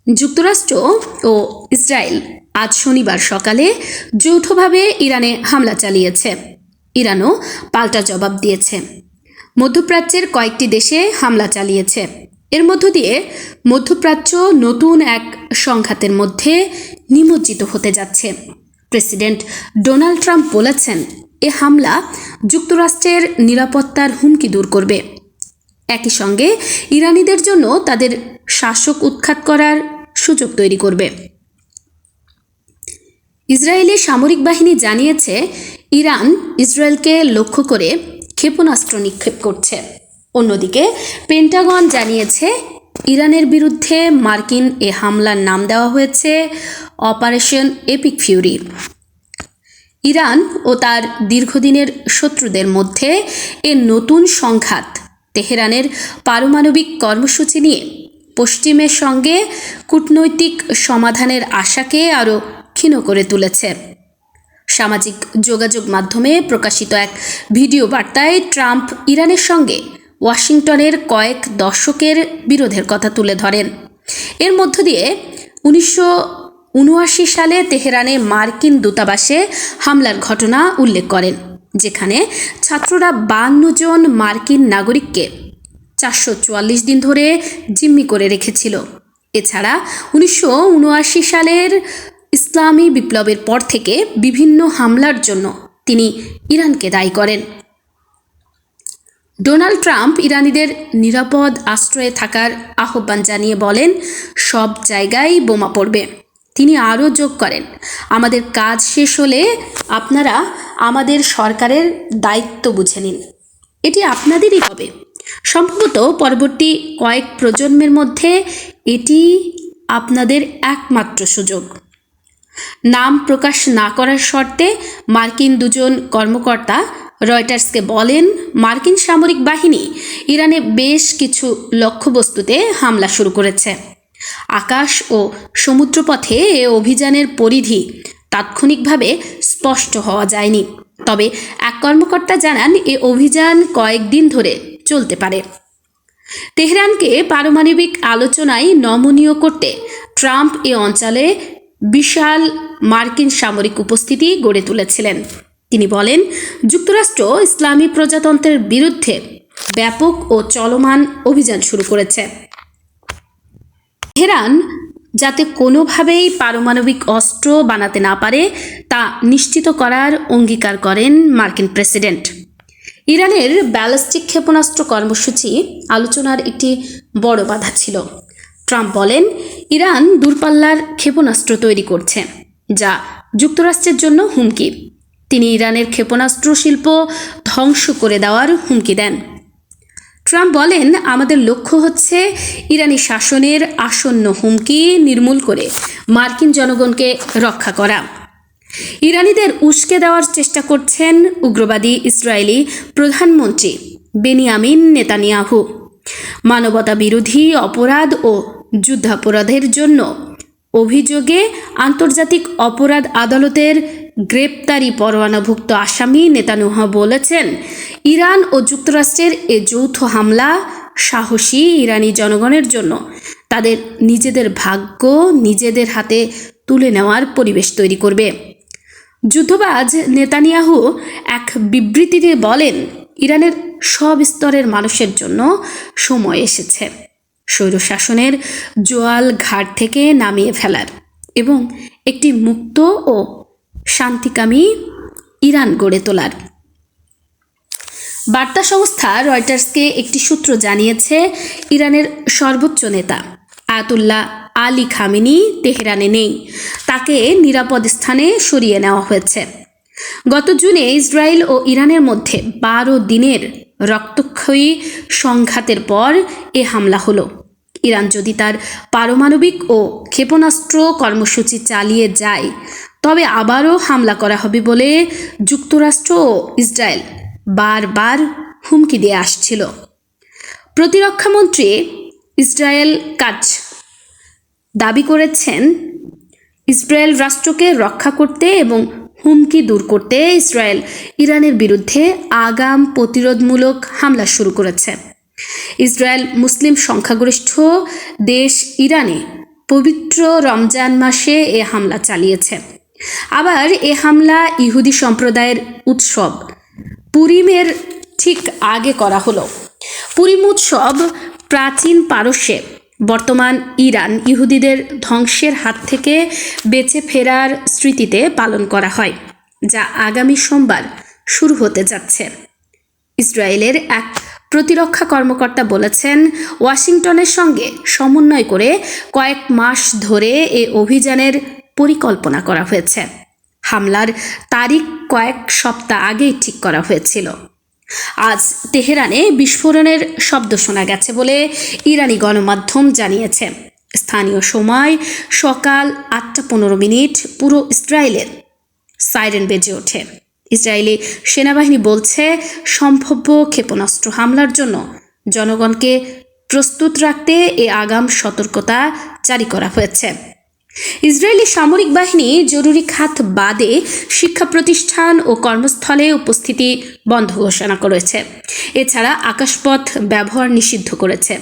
যুক্তরাষ্ট্র ও ইসরায়েল আজ শনিবার সকালে যৌথভাবে ইরানে হামলা চালিয়েছে। ইরানও পাল্টা জবাব দিয়েছে। মধ্যপ্রাচ্যের কয়েকটি দেশে হামলা চালিয়েছে। এর মধ্য দিয়ে মধ্যপ্রাচ্য নতুন এক সংঘাতের মধ্যে নিমজ্জিত হতে যাচ্ছে। প্রেসিডেন্ট ডোনাল্ড ট্রাম্প বলেছেন, এ হামলা যুক্তরাষ্ট্রের নিরাপত্তার হুমকি দূর করবে। একই সঙ্গে ইরানিদের জন্য তাদের শাসক উৎখাত করার সুযোগ তৈরি করবে। ইসরায়েলি সামরিক বাহিনী জানিয়েছে, ইরান ইসরায়েলকে লক্ষ্য করে ক্ষেপণাস্ত্র নিক্ষেপ করছে। অন্যদিকে পেন্টাগন জানিয়েছে, ইরানের বিরুদ্ধে মার্কিন এ হামলার নাম দেওয়া হয়েছে অপারেশন এপিক ফিউরি। ইরান ও তার দীর্ঘদিনের শত্রুদের মধ্যে এ নতুন সংঘাত তেহরানের পারমাণবিক কর্মসূচি নিয়ে পশ্চিমের সঙ্গে কূটনৈতিক সমাধানের আশাকে আরও ক্ষীণ করে তুলেছে। সামাজিক যোগাযোগ মাধ্যমে প্রকাশিত এক ভিডিও বার্তায় ট্রাম্প ইরানের সঙ্গে ওয়াশিংটনের কয়েক দশকের বিরোধের কথা তুলে ধরেন। এর মধ্য দিয়ে 1979 সালে তেহরানে মার্কিন দূতাবাসে হামলার ঘটনা উল্লেখ করেন, যেখানে ছাত্ররা 52 জন মার্কিন নাগরিককে 444 দিন ধরে জিম্মি করে রেখেছিল। এছাড়া 1979 সালের ইসলামী বিপ্লবের পর থেকে বিভিন্ন হামলার জন্য তিনি ইরানকে দায়ী করেন। ডোনাল্ড ট্রাম্প ইরানিদের নিরাপদ আশ্রয়ে থাকার আহ্বান জানিয়ে বলেন, সব জায়গায় বোমা পড়বে। তিনি আরও যোগ করেন, আমাদের কাজ শেষ হলে আপনারা আমাদের সরকারের দায়িত্ব বুঝে নিন। এটি আপনাদেরই হবে। সম্ভবত পরবর্তী কয়েক প্রজন্মের মধ্যে এটি আপনাদের একমাত্র সুযোগ। নাম প্রকাশ না করার শর্তে মার্কিন দুজন কর্মকর্তা রয়টার্সকে বলেন, মার্কিন সামরিক বাহিনী ইরানে বেশ কিছু লক্ষ্যবস্তুতে হামলা শুরু করেছে। আকাশ ও সমুদ্রপথে এ অভিযানের পরিধি তাৎক্ষণিকভাবে স্পষ্ট হওয়া যায়নি, তবে এক কর্মকর্তা জানান এ অভিযান কয়েকদিন ধরে চলতে পারে। তেহরানকে পারমাণবিক আলোচনায় নমনীয় করতে ট্রাম্প এ অঞ্চলে বিশাল মার্কিন সামরিক উপস্থিতি গড়ে তুলেছিলেন। তিনি বলেন, যুক্তরাষ্ট্র ইসলামী প্রজাতন্ত্রের বিরুদ্ধে ব্যাপক ও চলমান অভিযান শুরু করেছে। তেহরান যাতে কোনোভাবেই পারমাণবিক অস্ত্র বানাতে না পারে তা নিশ্চিত করার অঙ্গীকার করেন মার্কিন প্রেসিডেন্ট। ইরানের ব্যালিস্টিক ক্ষেপণাস্ত্র কর্মসূচি আলোচনার একটি বড় বাধা ছিল। ট্রাম্প বলেন, ইরান দূরপাল্লার ক্ষেপণাস্ত্র তৈরি করছে, যা যুক্তরাষ্ট্রের জন্য হুমকি। তিনি ইরানের ক্ষেপণাস্ত্র শিল্প ধ্বংস করে দেওয়ার হুমকি দেন। ট্রাম্প বলেন, আমাদের লক্ষ্য হচ্ছে ইরানি শাসনের আসন্ন হুমকি নির্মূল করে মার্কিন জনগণকে রক্ষা করা। ইরানিদের উস্কে দেওয়ার চেষ্টা করছেন উগ্রবাদী ইসরায়েলি প্রধানমন্ত্রী বেনিয়ামিন নেতানিয়াহু। মানবতা বিরোধী অপরাধ ও যুদ্ধাপরাধের জন্য অভিযোগে আন্তর্জাতিক অপরাধ আদালতের গ্রেপ্তারি পরোয়ানাভুক্ত আসামি নেতানিয়াহু বলেছেন, ইরান ও যুক্তরাষ্ট্রের এ যৌথ হামলা সাহসী ইরানি জনগণের জন্য তাদের নিজেদের ভাগ্য নিজেদের হাতে তুলে নেওয়ার পরিবেশ তৈরি করবে। যুদ্ধবাজ নেতানিয়াহু এক বিবৃতিতে বলেন, ইরানের সব স্তরের মানুষের জন্য সময় এসেছে স্বৈরশাসনের জোয়াল ঘাট থেকে নামিয়ে ফেলার এবং একটি মুক্ত ও শান্তিকামী ইরান গড়ে তোলার। বার্তা সংস্থা রয়টার্সকে একটি সূত্র জানিয়েছে, ইরানের সর্বোচ্চ নেতা আয়াতুল্লাহ আলী খামেনি তেহরানে নেই। তাকে নিরাপদ স্থানে সরিয়ে নেওয়া হয়েছে। গত জুনে ইসরায়েল ও ইরানের মধ্যে 12 দিনের রক্তক্ষয়ী সংঘাতের পর এ হামলা হলো। ইরান যদি তার পারমাণবিক ও ক্ষেপণাস্ত্র কর্মসূচি চালিয়ে যায়, তবে আবারও হামলা করা হবে বলে যুক্তরাষ্ট্র ও ইসরায়েল বারবার হুমকি দিয়ে আসছিল। প্রতিরক্ষামন্ত্রী ইসরায়েল কাটজ দাবি করেছেন, ইসরায়েল রাষ্ট্রকে রক্ষা করতে এবং হুমকি দূর করতে ইসরায়েল ইরানের বিরুদ্ধে আগাম প্রতিরোধমূলক হামলা শুরু করেছে। ইসরায়েল মুসলিম সংখ্যাগরিষ্ঠ দেশ ইরানে পবিত্র রমজান মাসে এ হামলা চালিয়েছে। আবার এ হামলা ইহুদি সম্প্রদায়ের উৎসব পুরিমের ঠিক আগে করা হলো। পুরিম উৎসব প্রাচীন পারস্যে, বর্তমান ইরান ইহুদিদের ধ্বংসের হাত থেকে বেঁচে ফেরার স্মৃতিতে পালন করা হয়, যা আগামী সোমবার শুরু হতে যাচ্ছে। ইসরায়েলের এক প্রতিরক্ষা কর্মকর্তা বলেছেন, ওয়াশিংটনের সঙ্গে সমন্বয় করে কয়েক মাস ধরে এ অভিযানের পরিকল্পনা করা হয়েছে। হামলার তারিখ কয়েক সপ্তাহ আগেই ঠিক করা হয়েছিল। আজ তেহরানে বিস্ফোরণের শব্দ শোনা গেছে বলে ইরানি গণমাধ্যম জানিয়েছে। স্থানীয় সময় সকাল 8:15 পুরো ইসরায়েলের সাইরেন বেজে ওঠে। ইসরায়েলি সেনাবাহিনী বলছে, সম্ভাব্য ক্ষেপণাস্ত্র হামলার জন্য জনগণকে প্রস্তুত রাখতে এ আগাম সতর্কতা জারি করা হয়েছে। ইসরায়েলি সামরিক বাহিনী জরুরি খাত বাদে শিক্ষা প্রতিষ্ঠান ও কর্মস্থলে উপস্থিতি বন্ধ ঘোষণা করেছে। এছাড়া আকাশপথ ব্যবহার নিষিদ্ধ করেছে।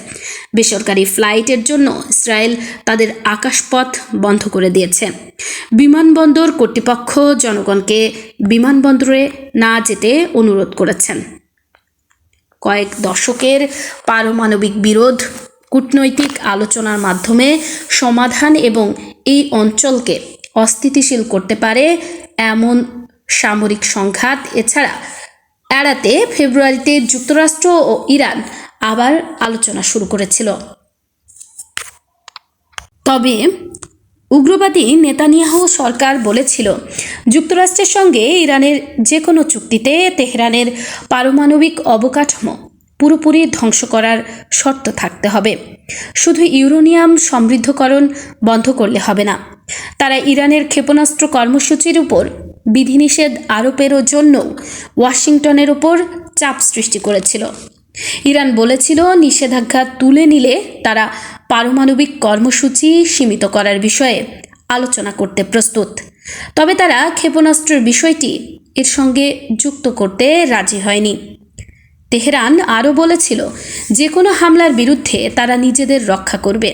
বেসরকারি ফ্লাইটের জন্য ইসরায়েল তাদের আকাশপথ বন্ধ করে দিয়েছে। বিমানবন্দর কর্তৃপক্ষ জনগণকে বিমানবন্দরে না যেতে অনুরোধ করেছেন। কয়েক দশকের পারমাণবিক বিরোধ কূটনৈতিক আলোচনার মাধ্যমে সমাধান এবং এই অঞ্চলকে অস্থিতিশীল করতে পারে এমন সামরিক সংঘাত এড়াতে ফেব্রুয়ারিতে যুক্তরাষ্ট্র ও ইরান আবার আলোচনা শুরু করেছিল। তবে উগ্রবাদী নেতানিয়াহু সরকার বলেছিল, যুক্তরাষ্ট্রের সঙ্গে ইরানের যে কোনো চুক্তিতে তেহরানের পারমাণবিক অবকাঠামো পুরোপুরি ধ্বংস করার শর্ত থাকতে হবে। শুধু ইউরেনিয়াম সমৃদ্ধকরণ বন্ধ করলে হবে না। তারা ইরানের ক্ষেপণাস্ত্র কর্মসূচির উপর বিধিনিষেধ আরোপেরও জন্য ওয়াশিংটনের উপর চাপ সৃষ্টি করেছিল। ইরান বলেছিল, নিষেধাজ্ঞা তুলে নিলে তারা পারমাণবিক কর্মসূচি সীমিত করার বিষয়ে আলোচনা করতে প্রস্তুত। তবে তারা ক্ষেপণাস্ত্রের বিষয়টি এর সঙ্গে যুক্ত করতে রাজি হয়নি। তেহরান আরও বলেছিল, যে কোনো হামলার বিরুদ্ধে তারা নিজেদের রক্ষা করবে।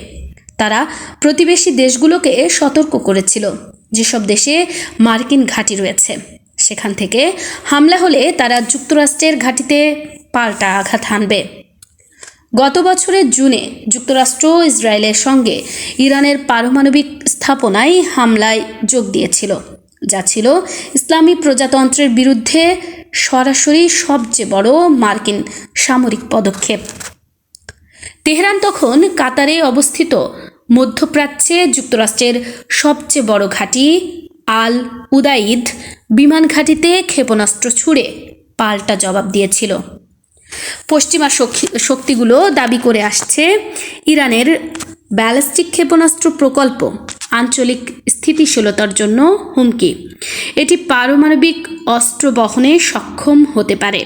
তারা প্রতিবেশী দেশগুলোকে সতর্ক করেছিল, যেসব দেশে মার্কিন ঘাঁটি রয়েছে সেখান থেকে হামলা হলে তারা যুক্তরাষ্ট্রের ঘাঁটিতে পাল্টা আঘাত হানবে। গত বছরের জুনে যুক্তরাষ্ট্র ইসরায়েলের সঙ্গে ইরানের পারমাণবিক স্থাপনায় হামলায় যোগ দিয়েছিল, যা ছিল ইসলামী প্রজাতন্ত্রের বিরুদ্ধে সরাসরি সবচেয়ে বড় মার্কিন সামরিক পদক্ষেপ। তেহরান তখন কাতারে অবস্থিত মধ্যপ্রাচ্যে যুক্তরাষ্ট্রের সবচেয়ে বড় ঘাঁটি আল উদাইদ বিমান ঘাঁটিতে ক্ষেপণাস্ত্র ছুড়ে পাল্টা জবাব দিয়েছিল। পশ্চিমা শক্তিগুলো দাবি করে আসছে, ইরানের ব্যালিস্টিক ক্ষেপণাস্ত্র প্রকল্প আঞ্চলিক স্থিতিশীলতার জন্য হুমকি। এটি পারমাণবিক অস্ত্র বহনে সক্ষম হতে পারে।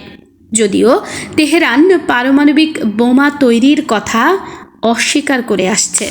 যদিও তেহরান পারমাণবিক বোমা তৈরির কথা অস্বীকার করে আসছে।